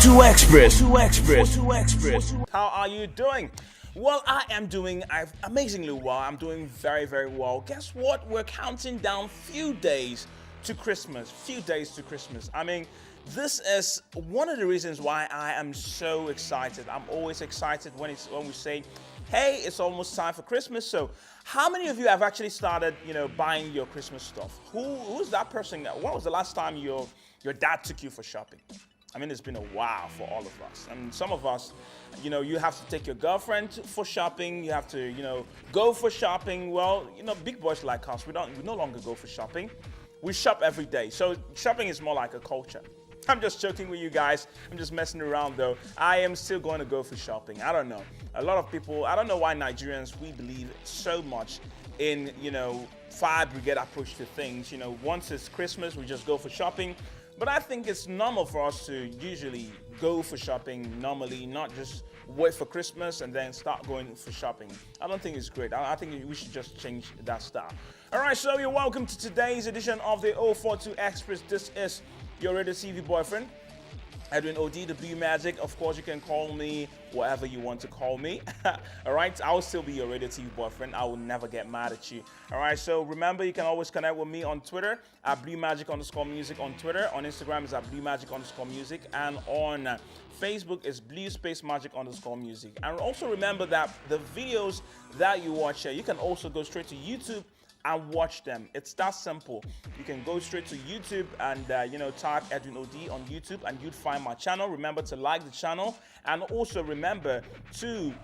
042 Express. How are you doing? Well, I am doing amazingly well. I'm doing very, very well. Guess what? We're counting down few days to Christmas. I mean, this is one of the reasons why I am so excited. I'm always excited when we say, hey, it's almost time for Christmas. So how many of you have actually started, buying your Christmas stuff? Who's that person? When was the last time your dad took you for shopping? I mean, it's been a while for all of us. I mean, some of us, you have to take your girlfriend for shopping. You have to, go for shopping. Well, big boys like us, we no longer go for shopping. We shop every day. So shopping is more like a culture. I'm just joking with you guys. I'm just messing around though. I am still going to go for shopping. I don't know. A lot of people, I don't know why Nigerians, we believe so much in, fire brigade approach to things. Once it's Christmas, we just go for shopping. But I think it's normal for us to usually go for shopping normally, not just wait for Christmas and then start going for shopping. I don't think it's great. I think we should just change that style. All right, so you're welcome to today's edition of the 042 Express. This is your radio TV boyfriend, Edwin OD, the Blue Magic. Of course, you can call me whatever you want to call me. All right, I will still be your radio TV boyfriend. I will never get mad at you. All right, so remember, you can always connect with me on Twitter at BlueMagic_music on Twitter. On Instagram is at BlueMagic_music, and on Facebook is BlueSpaceMagic_music. And also remember that the videos that you watch here, you can also go straight to YouTube and watch them. It's that simple. You can go straight to YouTube and type Edwin OD on YouTube and you'd find my channel. Remember to like the channel, and also remember to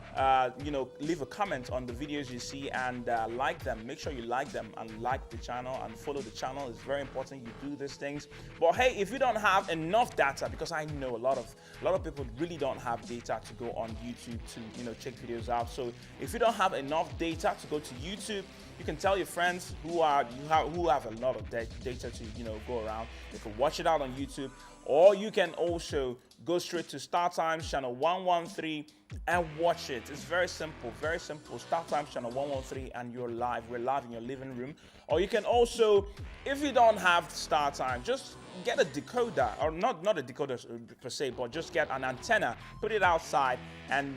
leave a comment on the videos you see and like them. Make sure you like them and like the channel and follow the channel. It's very important you do these things. But hey, if you don't have enough data, because I know a lot of people really don't have data to go on YouTube to check videos out. So if you don't have enough data to go to YouTube, you can tell your friends who have a lot of data to go around. They can watch it out on YouTube, or you can also go straight to StarTimes channel 113 and watch it. It's very simple, very simple. StarTimes channel 113 and you're live. We're live in your living room. Or you can also, if you don't have StarTimes, just get a decoder, or not a decoder per se, but just get an antenna, put it outside, and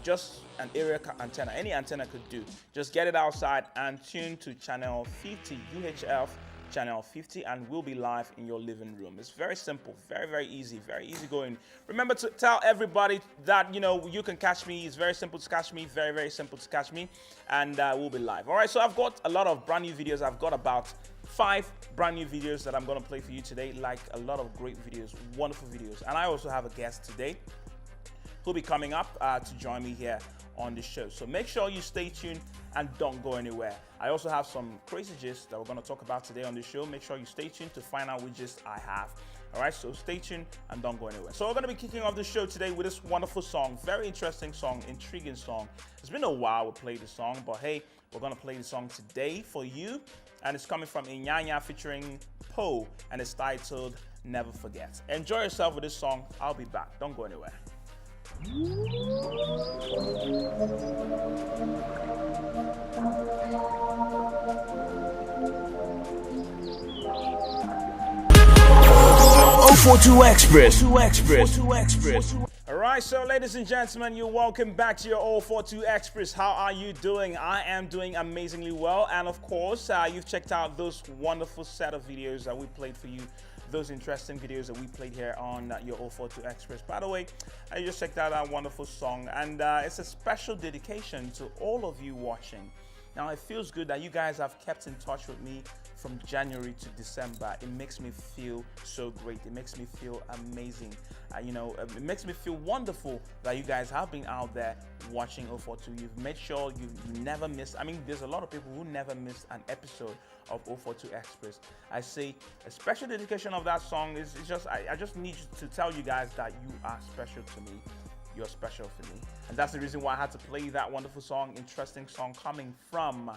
just an area antenna, any antenna could do. Just get it outside and tune to channel 50 UHF channel 50, and we'll be live in your living room. It's very simple, very, very easy going. Remember to tell everybody that you can catch me. It's very simple to catch me, very, very simple to catch me, and we'll be live. All right, so I've got a lot of brand new videos. I've got about 5 brand new videos that I'm going to play for you today, like a lot of great videos, wonderful videos. And I also have a guest today who'll be coming up to join me here on the show. So make sure you stay tuned and don't go anywhere. I also have some crazy gist that we're going to talk about today on the show. Make sure you stay tuned to find out which gist I have. All right, so stay tuned and don't go anywhere. So we're going to be kicking off the show today with this wonderful song, very interesting song, intriguing song. It's been a while we played the song, but hey, we're going to play the song today for you. And it's coming from Inyanya featuring Poe, and it's titled Never Forget. Enjoy yourself with this song. I'll be back. Don't go anywhere. Express. All right, so ladies and gentlemen, you're welcome back to your 042 Express. How are you doing? I am doing amazingly well, and of course, you've checked out those wonderful set of videos that we played for you. Those interesting videos that we played here on your 042 Express. By the way, I just checked out that wonderful song, and it's a special dedication to all of you watching. Now, it feels good that you guys have kept in touch with me from January to December. It makes me feel so great. It makes me feel amazing. It makes me feel wonderful that you guys have been out there watching 042. You've made sure you've never missed. I mean, there's a lot of people who never missed an episode of 042 Express. I say a special dedication of that song is just, I just need to tell you guys that you are special to me. You're special for me. And that's the reason why I had to play that wonderful song, interesting song coming from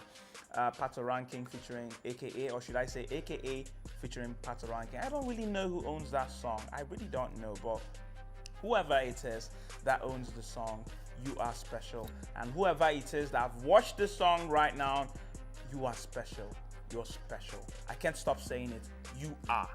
Pato Ranking featuring AKA, or should I say AKA featuring Pato Ranking. I don't really know who owns that song. I really don't know, but whoever it is that owns the song, you are special. And whoever it is that have watched this song right now, you are special. You're special. I can't stop saying it. You are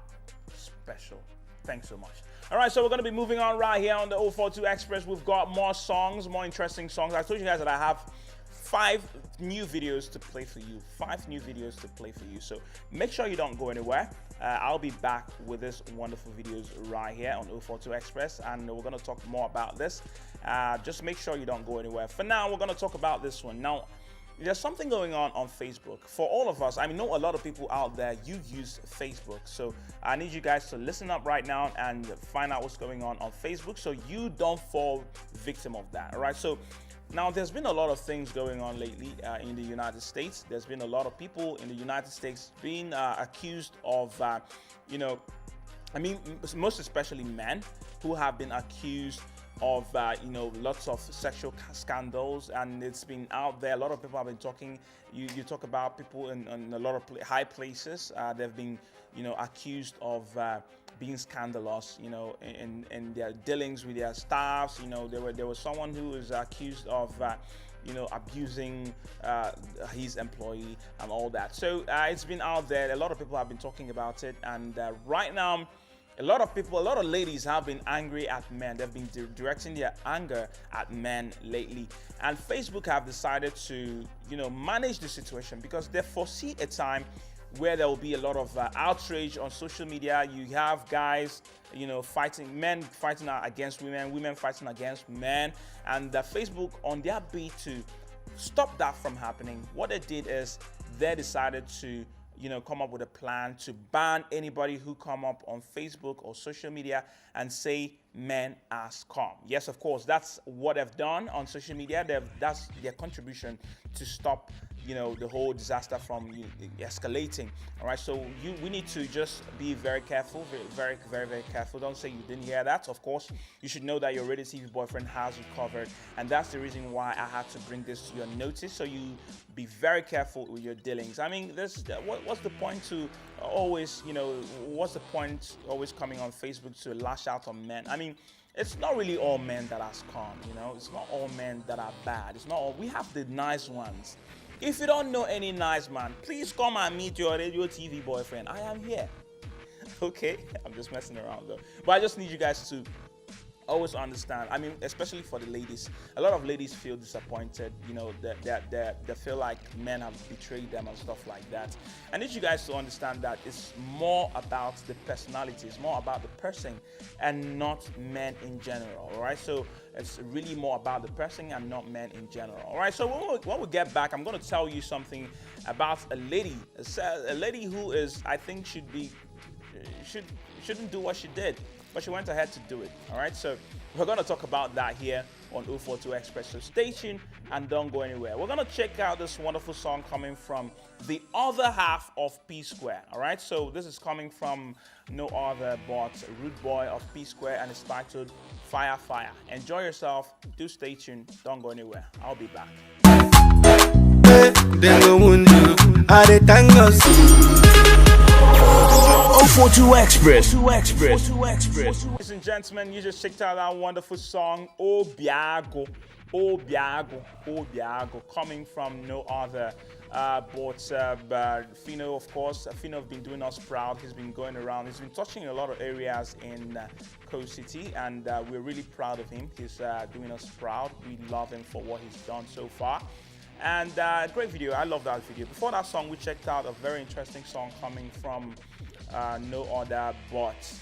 special. Thanks so much. All right, so we're going to be moving on right here on the 042 Express. We've got more songs, more interesting songs. I told you guys that I have 5 new videos to play for you. 5 new videos to play for you. So make sure you don't go anywhere. I'll be back with this wonderful videos right here on 042 Express, and we're going to talk more about this. Just make sure you don't go anywhere. For now, we're going to talk about this one. Now, there's something going on Facebook. For all of us, I know a lot of people out there, you use Facebook. So I need you guys to listen up right now and find out what's going on Facebook so you don't fall victim of that, all right? So now there's been a lot of things going on lately in the United States. There's been a lot of people in the United States being accused of, most especially men who have been accused of lots of sexual scandals, and it's been out there. A lot of people have been talking. You talk about people in a lot of high places. They've been accused of being scandalous, in their dealings with their staffs. There was someone who was accused of abusing his employee and all that. So it's been out there. A lot of people have been talking about it, and right now, a lot of ladies have been angry at men. They've been directing their anger at men lately. And Facebook have decided to, manage the situation because they foresee a time where there will be a lot of outrage on social media. You have guys, men fighting against women, women fighting against men. And Facebook, on their beat to stop that from happening, what they did is they decided to come up with a plan to ban anybody who come up on Facebook or social media and say men are scum. Yes, of course, that's what they've done on social media. That's their contribution to stop the whole disaster from escalating. All right, so we need to just be very careful, very, very, very careful. Don't say you didn't hear that. Of course, you should know that your Radio TV boyfriend has you covered, and that's the reason why I had to bring this to your notice, so you be very careful with your dealings. What's the point to always, what's the point always coming on Facebook to lash out on men? It's not really all men that are scum, It's not all men that are bad. It's not all. We have the nice ones. If you don't know any nice man, please come and meet your Radio TV boyfriend. I am here. Okay? I'm just messing around though. But I just need you guys to always understand. Especially for the ladies. A lot of ladies feel disappointed, they feel like men have betrayed them and stuff like that. I need you guys to understand that it's more about the personality, it's more about the person and not men in general, all right? So it's really more about the person and not men in general, all right? So when we get back, I'm going to tell you something about a lady who is, I think, shouldn't do what she did, but she went ahead to do it. All right, so we're going to talk about that here on 042 Express. So stay tuned and don't go anywhere. We're going to check out this wonderful song coming from the other half of P Square. All right, so this is coming from no other but Rude Boy of P Square, and it's titled Fire Fire. Enjoy yourself. Do stay tuned. Don't go anywhere. I'll be back. 042 Express. Ladies and gentlemen, you just checked out that wonderful song, Obiagu, coming from no other but Fino, of course. Fino have been doing us proud. He's been going around. He's been touching a lot of areas in Coast City, and we're really proud of him. He's doing us proud. We love him for what he's done so far. And great video. I love that video. Before that song, we checked out a very interesting song coming from no other but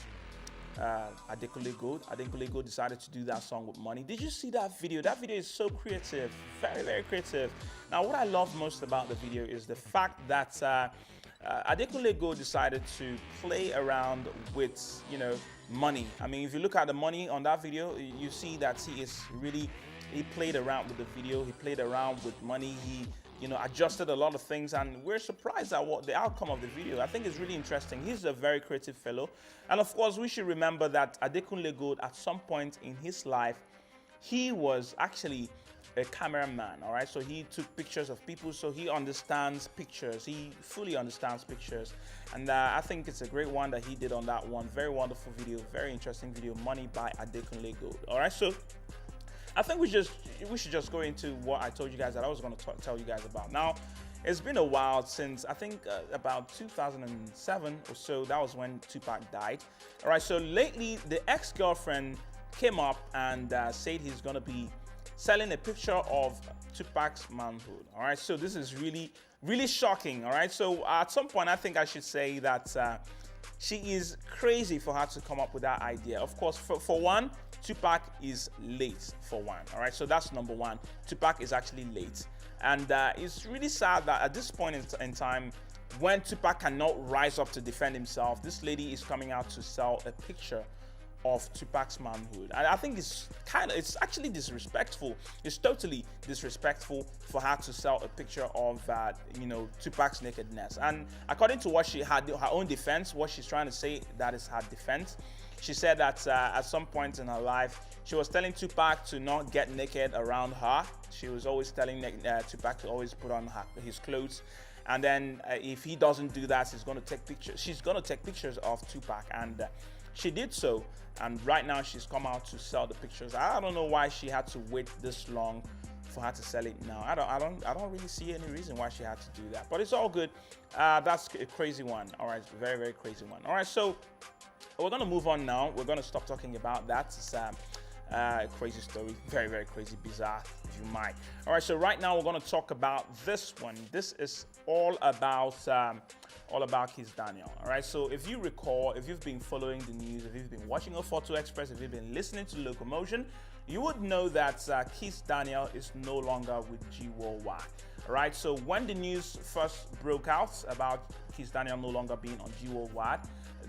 Adekunle Gold. Adekunle Gold decided to do that song with Money. Did you see that video? That video is so creative, very, very creative. Now, what I love most about the video is the fact that Adekunle Gold decided to play around with, money. If you look at the money on that video, you see that he played around with the video. He played around with money. He adjusted a lot of things, and we're surprised at what the outcome of the video. I think it's really interesting. He's a very creative fellow. And of course, we should remember that Adekunle Gold, at some point in his life, he was actually a cameraman, all right? So he took pictures of people, so he understands pictures. He fully understands pictures. And I think it's a great one that he did on that one. Very wonderful video, very interesting video, Money by Adekunle Gold, all right? So I think we should just go into what I told you guys that I was going to tell you guys about. Now, it's been a while since, I think about 2007 or so, that was when Tupac died. All right, so lately the ex-girlfriend came up and said he's gonna be selling a picture of Tupac's manhood. All right, so this is really, really shocking. All right, so at some point I think I should say that she is crazy for her to come up with that idea. Of course, for one, Tupac is late for one. All right, so that's number one. Tupac is actually late. And it's really sad that at this point in time, when Tupac cannot rise up to defend himself, this lady is coming out to sell a picture of Tupac's manhood. And I think it's actually disrespectful. It's totally disrespectful for her to sell a picture of, Tupac's nakedness. And according to what she had, her own defense, what she's trying to say, that is her defense. She said that at some point in her life, she was telling Tupac to not get naked around her. She was always telling Tupac to always put on his clothes. And then if he doesn't do that, she's going to take pictures. She's going to take pictures of Tupac. And she did so. And right now she's come out to sell the pictures. I don't know why she had to wait this long for her to sell it now. I don't really see any reason why she had to do that. But it's all good. That's a crazy one. All right, very, very crazy one. All right, so we're gonna move on now. We're gonna stop talking about that. It's a crazy story, very, very crazy, bizarre, if you might. All right, so right now we're gonna talk about this one. This is all about Kiss Daniel. All right, so if you recall, if you've been following the news, if you've been watching 042 Express, if you've been listening to Locomotion, you would know that Kiss Daniel is no longer with G Worldwide. All right, so when the news first broke out about Kiss Daniel no longer being on G Worldwide,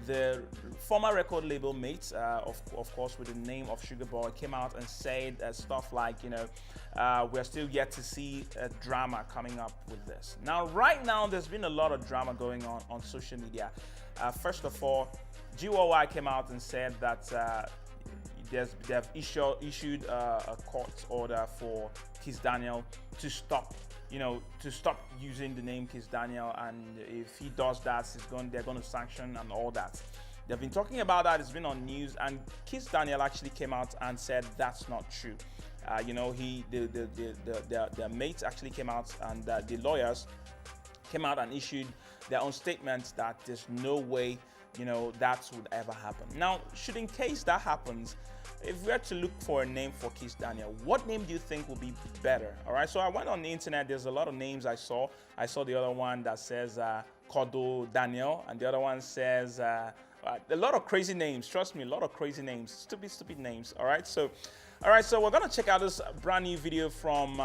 the former record label mate, of course, with the name of Sugar Boy, came out and said stuff like, we're still yet to see a drama coming up with this. Now, right now, there's been a lot of drama going on social media. First of all, G Worldwide came out and said that they've issued a court order for Kiss Daniel to stop using the name Kiss Daniel, and if he does that, they're going to sanction and all that. They've been talking about that. It's been on news, and Kiss Daniel actually came out and said that's not true. The mates actually came out, and the lawyers came out and issued their own statement that there's no way that would ever happen. Now, should in case that happens, if we had to look for a name for Kiss Daniel, what name do you think would be better? All right, so I went on the internet. There's a lot of names I saw. I saw the other one that says Kodo Daniel, and the other one says a lot of crazy names. Trust me, a lot of crazy names, stupid names. All right, so we're gonna check out this brand new video from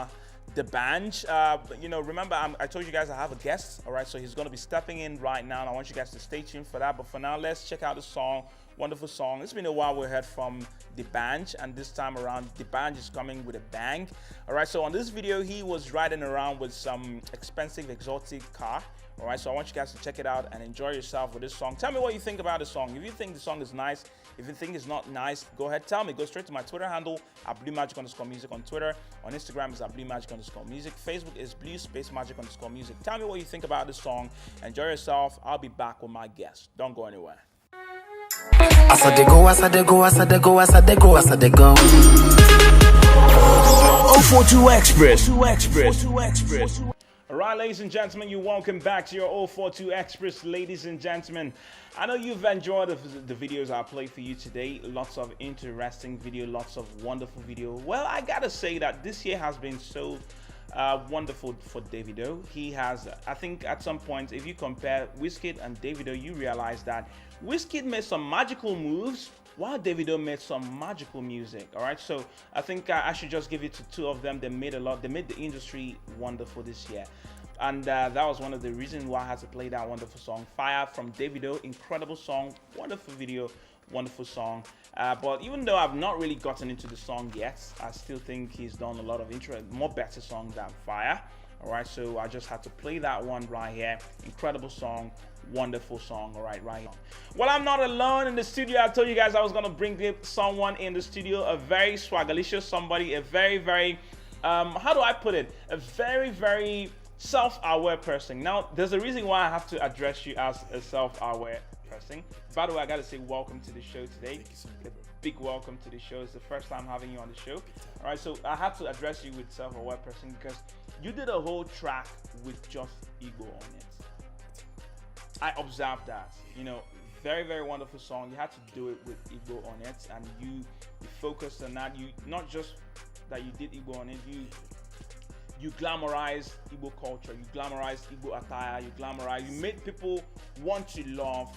the band. Remember, I told you guys I have a guest. All right, so he's gonna be stepping in right now, and I want you guys to stay tuned for that. But for now, let's check out the song. Wonderful song. It's been a while we heard from the band, and this time around the band is coming with a bang. All right, so on this video he was riding around with some expensive exotic car. All right, so I want you guys to check it out and enjoy yourself with this song. Tell me what you think about the song. If you think the song is nice, if you think it's not nice, go ahead, tell me. Go straight to my Twitter handle at @BlueMagic_music on Twitter. On Instagram is at @BlueMagic_music. Facebook is @BlueSpaceMagic_music. Tell me what you think about this song. Enjoy yourself. I'll be back with my guest. Don't go anywhere. As I go, as I go, as I go, as I go, as I go. 042 Express. All right, ladies and gentlemen, you're welcome back to your 042 Express, ladies and gentlemen. I know you've enjoyed the videos I played for you today. Lots of interesting video, lots of wonderful video. Well, I gotta say that this year has been so wonderful for Davido. He has, I think at some point, if you compare Wizkid and Davido, you realize that Wizkid made some magical moves while Davido made some magical music. All right, so I think I should just give it to two of them. They made the industry wonderful this year, and that was one of the reasons why I had to play that wonderful song, Fire, from Davido. Incredible song, wonderful video, wonderful song. But even though I've not really gotten into the song yet, I still think he's done a lot of more better songs than Fire. All right, so I just had to play that one right here. Incredible song, wonderful song. All right, right. Well, I'm not alone in the studio. I told you guys I was gonna bring someone in the studio, a very swagalicious somebody, a very, very, how do I put it? A very, very self-aware person. Now, there's a reason why I have to address you as a self-aware person. By the way, I gotta say welcome to the show today. Thank you so much. Big welcome to the show. It's the first time having you on the show. All right, so I have to address you with self-aware person because you did a whole track with just Igbo on it. I observed that. Very, very wonderful song. You had to do it with Igbo on it, and you focused on that. You not just that you did Igbo on it. You glamorized Igbo culture. You glamorized Igbo attire. You made people want to love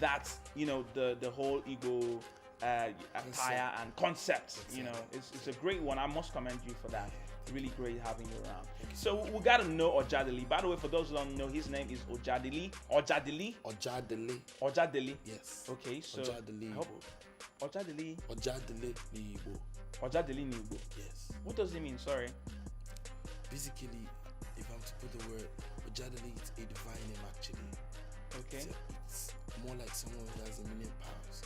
that. The whole Igbo attire and concept. It's a great one. I must commend you for that. Really great having you around. So we got to know Ojadili. By the way, for those who don't know, his name is Ojadili. Ojadili. Yes. Okay, so Ojadili. Ojadili. Ojadili Nibo. Ojadili Nibo. Yes. What does it mean? Sorry. Basically, if I'm to put the word Ojadili, it's a divine name actually. Okay. So it's more like someone who has a million powers.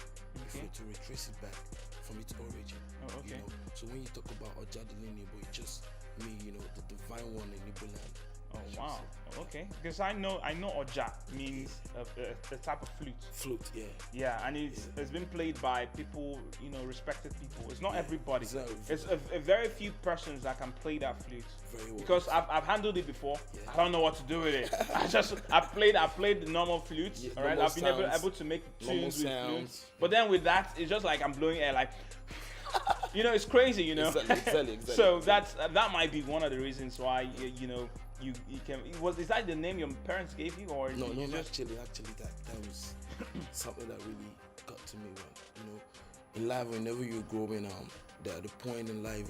If you were to retrace it back from its origin. Oh, okay. So when you talk about Ojadili Nibo, it just means the divine one in Igbo land. Oh wow. Okay. Because I know Oja means a type of flute. Flute, yeah. Yeah, and it's been played by people, respected people. It's not everybody. It's a very few persons that can play that flute. Very well. Because I've handled it before. Yeah. I don't know what to do with it. I played the normal flute. Yeah, all right. I've been able to make tunes with flute. But then with that, it's just like I'm blowing air like. It's crazy. Exactly. So that might be one of the reasons why you can. Is that the name your parents gave you, or no? Just... Actually, that was something that really got to me. When in life, whenever you're growing, at the point in life,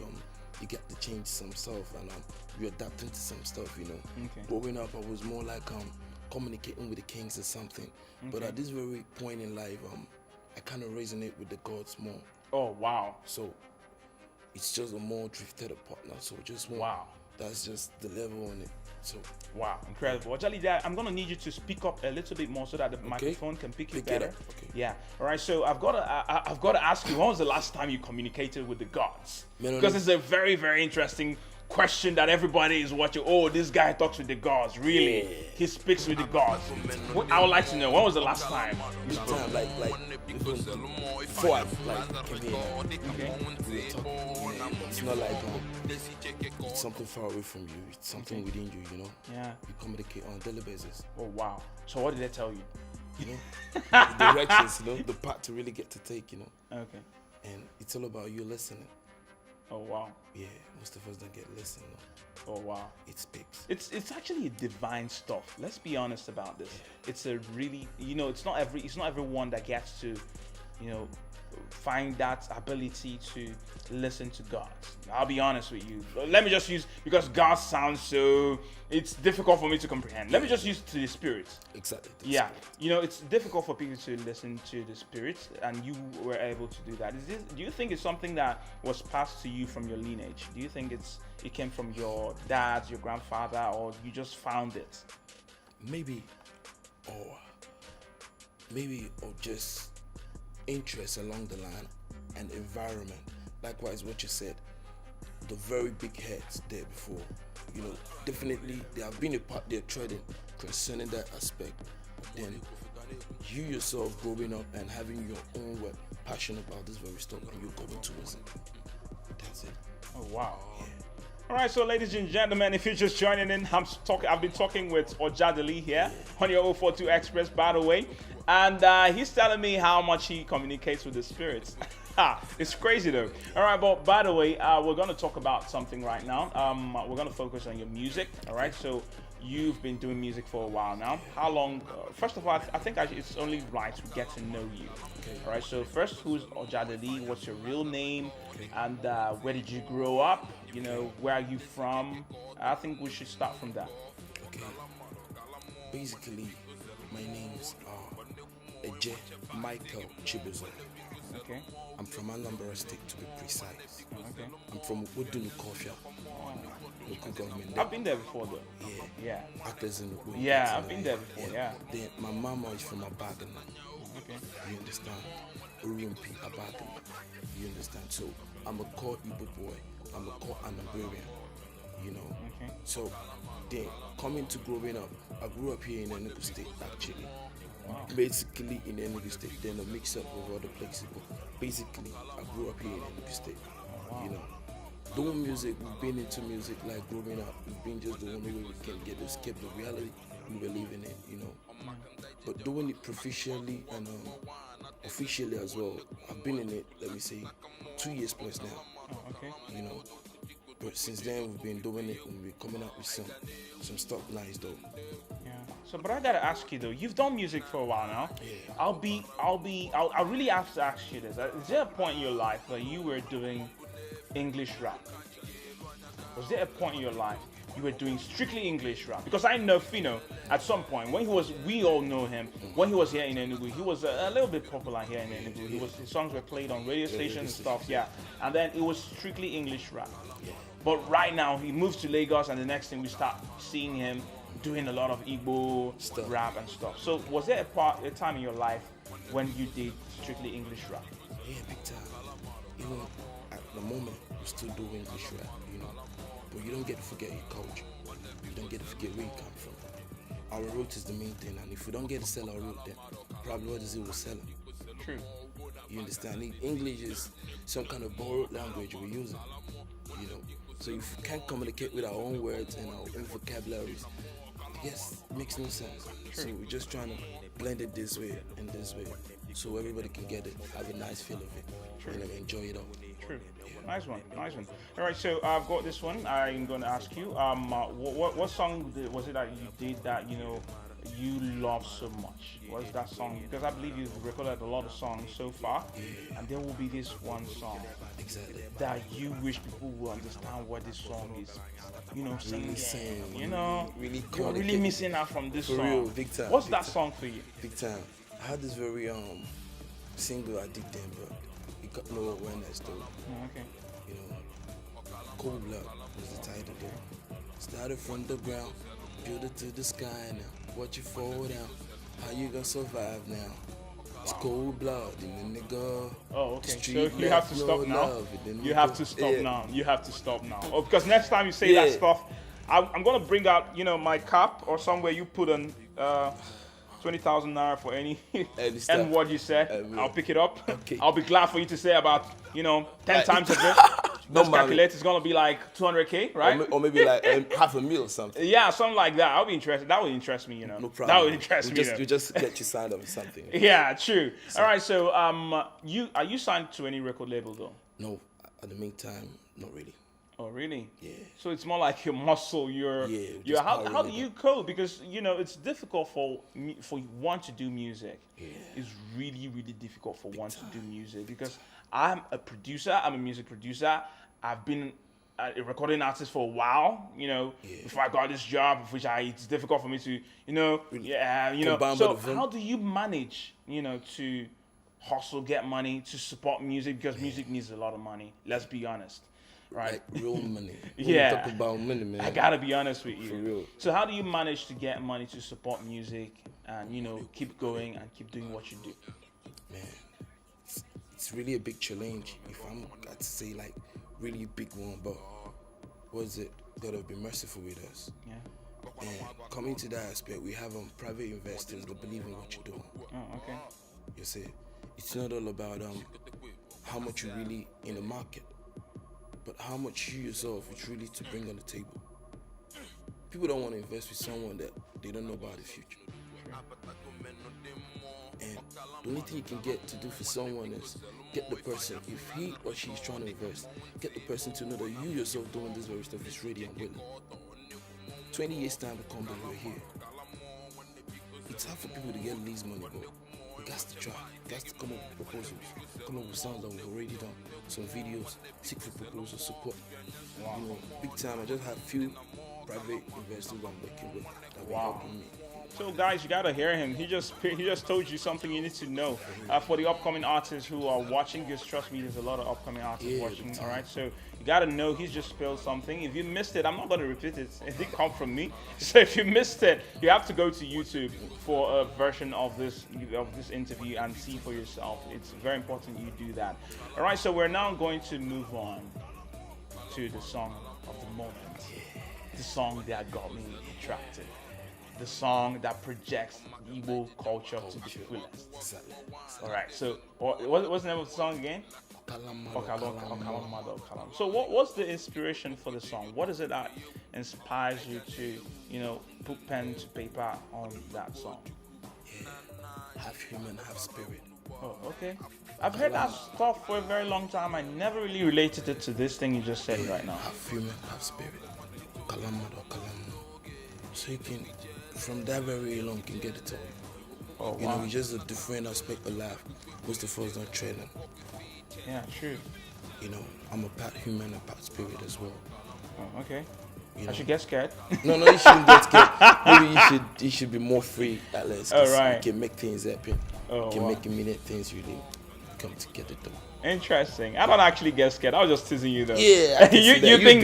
you get to change some stuff, and you're adapting to some stuff. Okay. Growing up, I was more like communicating with the kings or something. Okay. But at this very point in life, I kind of resonate with the gods more. Oh wow! So it's just a more drifted apart now. So just more. Wow. That's just the level on it. So wow, incredible. Actually, I'm gonna need you to speak up a little bit more so that the microphone can pick you better. Okay. Yeah. All right. So I've got to ask you, when was the last time you communicated with the gods? Because it's a very, very interesting question that everybody is watching. Oh, this guy talks with the gods. Really? Yeah. He speaks with the gods. I would like to know, when was the last time you spoke? Like before I came here. Okay. We were talking. It's not like it's something far away from you. It's something within you. Yeah. You communicate on a daily basis. Oh wow. So what did they tell you? The directions. The part to really get to take. Okay. And it's all about you listening. Oh wow. Yeah, most of us don't get listened. Oh wow. It speaks. It's actually a divine stuff. Let's be honest about this. Yeah. It's a really it's not everyone that gets to find that ability to listen to God. I'll be honest with you. Let me just use, because God sounds so, it's difficult for me to comprehend. Let me just use to the Spirit. Exactly. Yeah. It's difficult for people to listen to the Spirit, and you were able to do that. Do you think it's something that was passed to you from your lineage? Do you think it came from your dad, your grandfather, or you just found it? Maybe, or just interest along the line and environment. Likewise, what you said, the very big heads there before, definitely there have been a part they're treading concerning that aspect. Then you yourself growing up and having your own passion about this very stuff, and you're going towards it. That's it. Oh wow. Yeah. All right, so ladies and gentlemen, if you're just joining in, I've been talking with Ojadili here on your 042 Express, by the way, and he's telling me how much he communicates with the spirits. It's crazy though. All right, but by the way, we're going to talk about something right now. We're going to focus on your music. All right, so you've been doing music for a while now. How long? First of all, I think it's only right to get to know you. Okay. All right, so first, who's Ojadili? What's your real name? And where did you grow up? Where are you from? I think we should start from that. Okay. Basically, my name's Eje Michael Chibuzo. Okay. I'm from Anambra State, to be precise. Okay. I'm from Udunukofia, local government. I've been there before though. Yeah. Actors in the Yeah, I've been there before. Yeah. Then my mama is from Abadan. Okay. You understand? Urumpi, Abadan. You understand? So I'm a core Igbo boy. I'm a core Anambarian. Okay. So then coming to growing up, I grew up here in Enugu State actually. Wow. Basically in Enugu State, then a mix up of other places. But basically, I grew up here in Enugu State. Wow. doing music, we've been into music like growing up. We've been just the only way we can get to escape the reality. We believe in it, you know. But doing it professionally and officially as well, I've been in it, let me say, 2 years plus now. Oh, okay. You know. But since then we've been doing it and we've been coming up with some stuff nice though. Yeah. So, but I gotta ask you though. You've done music for a while now. Yeah. I'll really have to ask you this. Is there a point in your life where you were doing English rap? Was there a point in your life you were doing strictly English rap? Because I know Fino at some point when we all know him. When he was here in Enugu, he was a little bit popular here in Enugu. His songs were played on radio stations and stuff. Yeah. And then it was strictly English rap. Yeah. But right now he moved to Lagos, and the next thing we start seeing him doing a lot of Igbo rap and stuff. So was there a time in your life when you did strictly English rap? Yeah, big time. Even at the moment, we still do English rap, you know. But you don't get to forget your culture. You don't get to forget where you come from. Our root is the main thing, and if we don't get to sell our root, then probably what is it we're selling? True. You understand? English is some kind of borrowed language we're using, you know. So if we can't communicate with our own words and our own vocabularies, I guess it makes no sense. True. So we're just trying to blend it this way and this way, so everybody can get it, have a nice feel of it, True. and enjoy it all. True. Nice one. All right, so I've got this one. I'm going to ask you. What song was it that you did that you love so much? What's that song? Because I believe you've recorded a lot of songs so far, and there will be this one song Exactly. that you wish people will understand what this song is. Really Singing. really You're really missing out from this For song. real, big time, What's big that time. song for you? Big time. I had this very single I did then, but it got no awareness though. Okay. You know, Cold Blood was the title though. Started from the ground, build it to the sky now. Watch it fall down. How you gonna survive now? It's cold blood in the nigga. Oh, okay. So Street you have to left, stop no now. love, it didn't You have go- to stop yeah. now. You have to stop now. Oh, because next time you say that Yeah. stuff, I'm gonna bring out, my cap or somewhere you put on 20,000 naira for any Any stuff. and what you said. Yeah. I'll pick it up. Okay. I'll be glad for you to say about 10 Right. times a bit. No, Let's calculate. It's gonna be like 200K, right? Or maybe like half a meal or something. Yeah, something like that. I'll be interested. That would interest me, No problem. That would interest me. We just get you signed up with something. Yeah, true. All right, so are you signed to any record label though? No, at the meantime, not really. Oh, really? Yeah. So it's more like your muscle. Yeah, Your just how powering do it you code? Because it's difficult for one to do music. Yeah. It's really difficult for one to do music because I'm a producer. I'm a music producer. I've been a recording artist for a while. Before I got this job, which it's difficult for me to Combine So both of them. how do you manage to hustle, get money to support music? Because music needs a lot of money. Let's be honest. Right. Like real money. When Yeah. we talk about money, man. I gotta be honest with you. For real. So how do you manage to get money to support music and keep going and keep doing what you do? Man, it's really a big challenge. If I'm got to say like really big one, but what is it? God have been merciful with us. Yeah. And coming to that aspect, we have private investors that believe in what you're doing. Oh, okay. You see, it's not all about how much you really in the market, but how much you yourself is really to bring on the table. People don't want to invest with someone that they don't know about the future. And the only thing you can get to do for someone is get the person, if he or she is trying to invest, get the person to know that you yourself doing this very stuff is ready and willing. 20 years time to come back, we're here. It's hard for people to get lease money, but we got to try. We got to come up with proposals, come up with sounds that we've already done, some videos, seek for proposals, support. Big time. I just have few private investors I'm working with that will help me. So guys, you gotta hear him. He just told you something you need to know. For the upcoming artists who are watching, just trust me, there's a lot of upcoming artists watching. All right, so you gotta know he's just spilled something. If you missed it, I'm not gonna repeat it. It didn't come from me. So if you missed it, you have to go to YouTube for a version of this interview and see for yourself. It's very important you do that. All right, so we're now going to move on to the song of the moment. The song that got me attracted. The song that projects Igbo culture to the fullest. Exactly. All right, so what's the name of the song again? Okalamado. So what's the inspiration for the song? What is it that inspires you to, put pen to paper on that song? Half human, half spirit. Oh, okay. I've heard that stuff for a very long time. I never really related it to this thing you just said right now. Half human, half spirit. Okalamado. So you can, from that very long, you can get it all. Oh, wow. It's just a different aspect of life. Most of us don't trade them. Yeah, true. I'm a part human and part spirit as well. Oh, okay. I should get scared. No, you shouldn't get scared. Maybe you should be more free at least. All right. You can make things happen. Oh, you can wow. make immediate things really come together though. Interesting. I don't actually get scared. I was just teasing you though. Yeah, I can see that. you think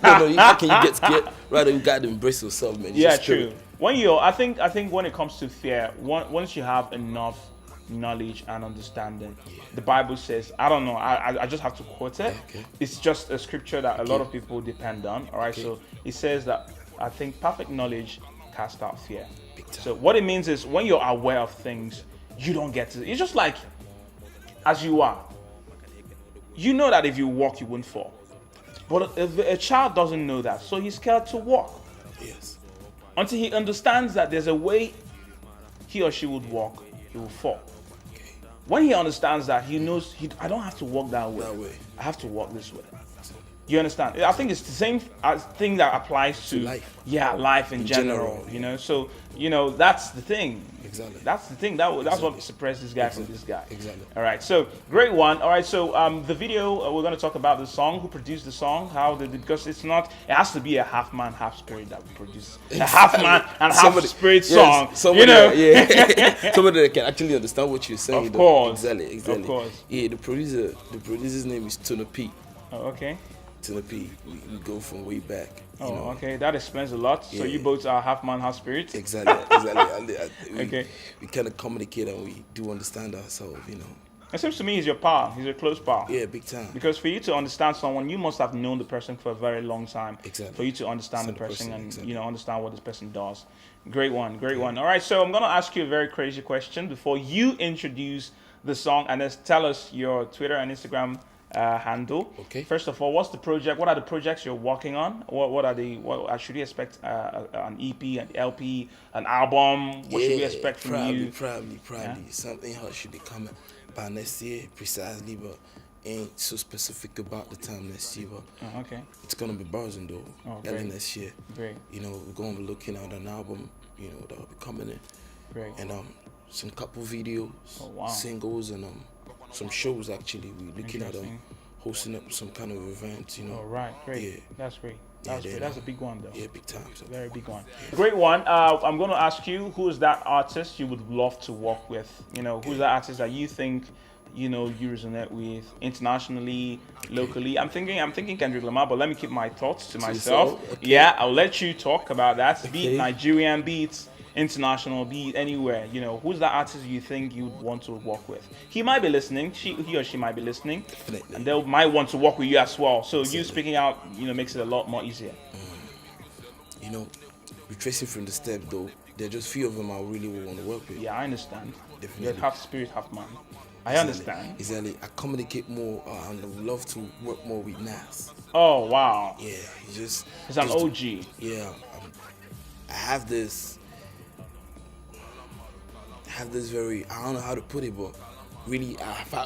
how can you get scared? Rather, you gotta embrace yourself, man. Yeah, true. I think when it comes to fear, once you have enough knowledge and understanding, the Bible says, I don't know, I just have to quote it. Okay. It's just a scripture that a lot of people depend on. All right, so it says that I think perfect knowledge casts out fear. So what it means is when you're aware of things, you don't get to. It's just like as you are. You know that if you walk, you won't fall. But if a child doesn't know that, so he's scared to walk. Yes. Until he understands that there's a way he or she would walk, he will fall. Okay. When he understands that, he knows I don't have to walk that way. I have to walk this way. You understand? I think it's the same thing that applies to life. Yeah, life in general. So that's the thing. Exactly. That's the thing. That's what separates this guy from this guy. Exactly. All right. So great one. All right. So the video we're going to talk about the song. Who produced the song? How did because it's not. It has to be a half man, half spirit that produces a half man and half spirit song. Somebody that can actually understand what you're saying. Of course. Exactly. Of course. Yeah. The producer's name is Tuna P. Oh, okay. Tuna P. We go from way back. Okay. That explains a lot. So you both are half man, half spirit. Exactly. Okay. We kind of communicate and we do understand ourselves. It seems to me he's your pal. He's your close pal. Yeah, big time. Because for you to understand someone, you must have known the person for a very long time. Exactly. For you to understand the person and exactly. Understand what this person does. Great one. All right, so I'm gonna ask you a very crazy question before you introduce the song and then tell us your Twitter and Instagram handle. Okay. First of all, what's the project? What are the projects you're working on? What should we expect? An EP, an LP, an album? What should we expect from you? Probably. Yeah? Something hot should be coming by next year, precisely, but ain't so specific about the time next year. But Okay. it's gonna be buzzing though. Early next year. Great. We're gonna be looking at an album. That'll be coming in. Great. And some couple videos, singles, and some shows actually. We're looking at hosting up some kind of event. Oh, right, great. Yeah. That's great. That's a big one though. Yeah, big time. So. Very big one. Great one. I'm going to ask you, who is that artist you would love to work with? Who's that artist that you think, you resonate with internationally, locally? I'm thinking Kendrick Lamar, but let me keep my thoughts to myself. Okay. Yeah, I'll let you talk about that. Okay. Beat Nigerian beats, international beat, anywhere. Who's that artist you think you'd want to work with? He might be listening. He or she might be listening. Definitely. And they might want to work with you as well. So you speaking out, makes it a lot more easier. Retracing from the step though, there are just few of them I really would want to work with. Yeah, I understand. Definitely. You're half spirit, half man. I understand. Exactly. I communicate more and I would love to work more with Nas. Oh, wow. Yeah, He's an OG. Yeah. I have this very, I don't know how to put it, but really,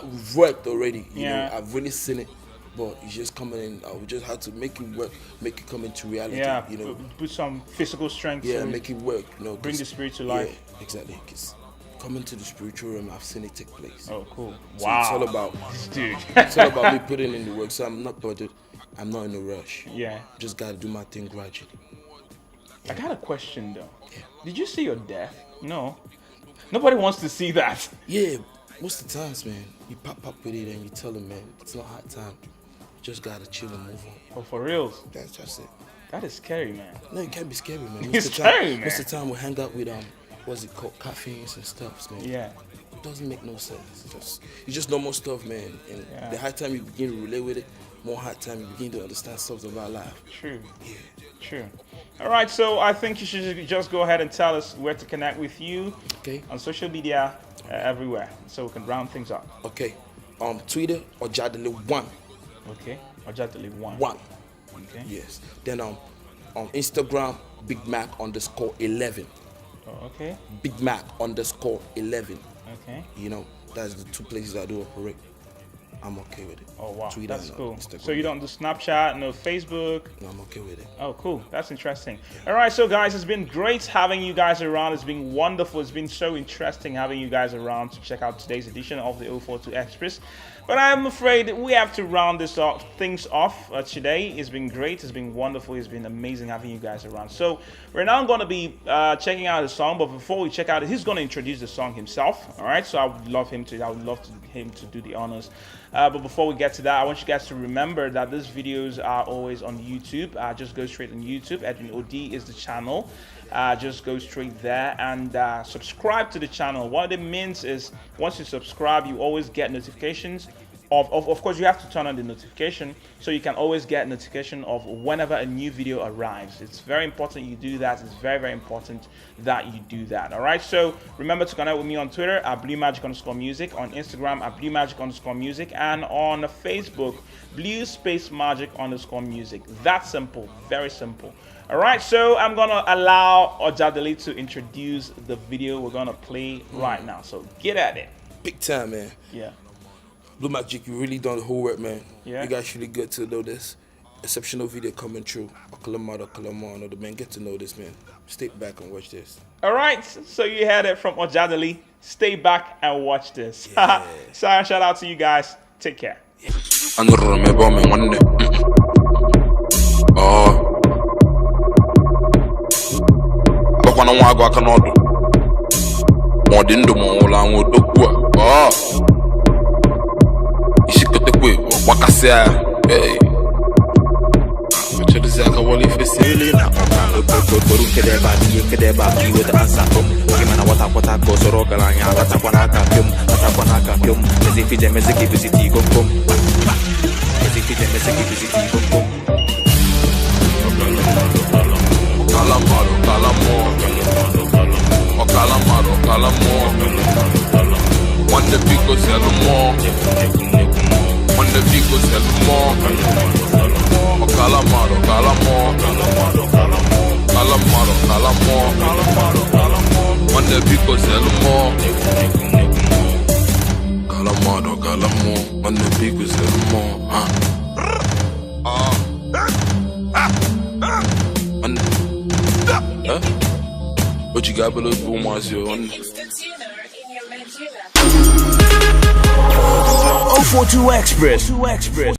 we've worked already. You know, I've really seen it, but it's just coming in. I would just have to make it work, make it come into reality. Yeah, put some physical strength. Yeah, make it work. Bring the spirit to life. Yeah, exactly. Because coming to the spiritual realm, I've seen it take place. Oh, cool. So Wow. it's all about, dude. it's all about me putting in the work. So I'm not bothered. I'm not in a rush. Yeah. Just gotta do my thing gradually. I got a question though. Yeah. Did you see your death? No. Nobody wants to see that. Yeah, most of the times, man, you pop up with it and you tell them, man, it's not hard time. You just gotta chill and move on. Oh, for reals? That's just it. That is scary, man. No, it can't be scary, man. It's scary, man. Most of the time we hang out with what's it called, caffeines and stuff, man. Yeah. It doesn't make no sense. It's just normal stuff, man. And the hard time you begin to relate with it, more hard time you begin to understand stuff about life. True. Yeah. True. All right, so I think you should just go ahead and tell us where to connect with you. Okay. On social media, everywhere, so we can round things up. Okay. Twitter, Ojadele1. Okay. Ojadele1. 1. Okay. Yes. Then on Instagram, BigMac_11. Oh, okay. BigMac_11. Okay. You know, that's the 2 places I do operate. I'm okay with it. Oh wow, Twitter that's and cool. Instagram. So you don't do Snapchat, no Facebook? No, I'm okay with it. Oh, cool. That's interesting. All right, so guys, it's been great having you guys around. It's been wonderful. It's been so interesting having you guys around to check out today's edition of the 042 Express. But I'm afraid we have to round things off today. It's been great. It's been wonderful. It's been amazing having you guys around. So we're now going to be checking out the song. But before we check out it, he's going to introduce the song himself. All right. So I would love him to do the honors. But before we get to that, I want you guys to remember that these videos are always on YouTube. Just go straight on YouTube. Edwin OD is the channel. Just go straight there and subscribe to the channel. What it means is once you subscribe, you always get notifications of course you have to turn on the notification so you can always get notification of whenever a new video arrives. It's very important you do that. It's very, very important that you do that. All right, so remember to connect with me on Twitter at BlueMagic_music, on Instagram at BlueMagic_music, and on Facebook BlueSpaceMagic_music. That's simple, very simple. All right, so I'm gonna allow Ojadele to introduce the video we're gonna play right now. So get at it. Big time, man. Yeah. Blue Magic, you really done the whole work, man. Yeah. You guys really good to know this. Exceptional video coming through. Okalamano, the man, get to know this, man. Stay back and watch this. All right, so you heard it from Ojadele. Stay back and watch this. Yeah. Sorry, shout out to you guys. Take care. Wakasia, hey. Chedizaka wali fesili na koru kedeba with the answer from kimana wata ko galanya wata kwana ka pyum meziki visiti gom meziki visiti gom Calamaro when the people sell more when the people sell more, calamaro, when the people sell more, calamaro, when the people sell more, what you got below boom was your own. 042 Express.